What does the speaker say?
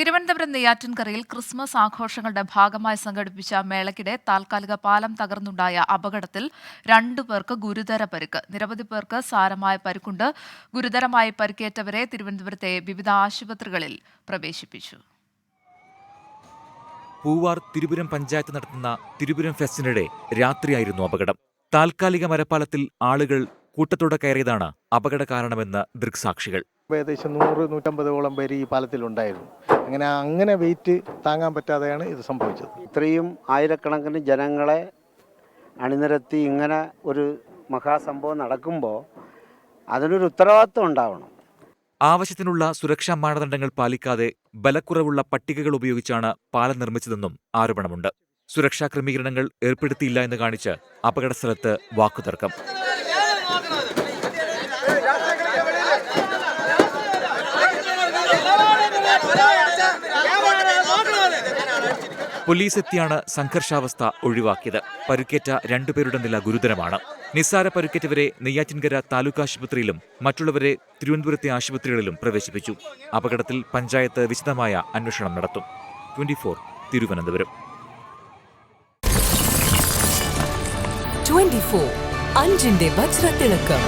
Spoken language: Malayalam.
തിരുവനന്തപുരം നെയ്യാറ്റിൻകരയിൽ ക്രിസ്മസ് ആഘോഷങ്ങളുടെ ഭാഗമായി സംഘടിപ്പിച്ച മേളയ്ക്കിടെ താൽക്കാലിക പാലം തകർന്നുണ്ടായ അപകടത്തിൽ 2 പേർക്ക് ഗുരുതര പരിക്ക്. നിരവധി പേർക്ക് സാരമായ പരിക്കുണ്ട്. ഗുരുതരമായി പരിക്കേറ്റവരെ തിരുവനന്തപുരത്തെ വിവിധ ആശുപത്രികളിൽ പ്രവേശിപ്പിച്ചു. പൂവാർ തിരുപുരം പഞ്ചായത്ത് നടത്തുന്ന തിരുപുരം ഫെസ്റ്റിനിടെ രാത്രിയായിരുന്നു അപകടം. താൽക്കാലിക മരപ്പാലത്തിൽ ആളുകൾ കൂട്ടത്തോടെ കയറിയതാണ് അപകട കാരണമെന്ന് ദൃക്സാക്ഷികൾ. ഏകദേശം 100-150ഓളം പേര് ഈ പാലത്തിലുണ്ടായിരുന്നു. അങ്ങനെ വെയിറ്റ് താങ്ങാൻ പറ്റാതെയാണ് ഇത് സംഭവിച്ചത്. ഇത്രയും ആയിരക്കണക്കിന് ജനങ്ങളെ അണിനിരത്തി ഇങ്ങനെ ഒരു മഹാസംഭവം നടക്കുമ്പോൾ അതിനൊരു ഉത്തരവാദിത്വം ഉണ്ടാവണം. ആവശ്യത്തിനുള്ള സുരക്ഷാ മാനദണ്ഡങ്ങൾ പാലിക്കാതെ ബലക്കുറവുള്ള പട്ടികകൾ ഉപയോഗിച്ചാണ് പാലം നിർമ്മിച്ചതെന്നും ആരോപണമുണ്ട്. സുരക്ഷാ ക്രമീകരണങ്ങൾ ഏർപ്പെടുത്തിയില്ല എന്ന് കാണിച്ച് അപകടസ്ഥലത്ത് വാക്കുതർക്കം. പോലീസ് എത്തിയാണ് സംഘർഷാവസ്ഥ ഒഴിവാക്കിയത്. പരുക്കേറ്റ 2 പേരുടെ നില ഗുരുതരമാണ്. നിസ്സാര പരുക്കേറ്റവരെ നെയ്യാറ്റിൻകര താലൂക്ക് ആശുപത്രിയിലും മറ്റുള്ളവരെ തിരുവനന്തപുരത്തെ ആശുപത്രികളിലും പ്രവേശിപ്പിച്ചു. അപകടത്തിൽ പഞ്ചായത്ത് വിശദമായ അന്വേഷണം നടത്തും. 24 തിരുവനന്തപുരം. 24 അഞ്ചിന്റെ വജ്രത്തിളക്കം.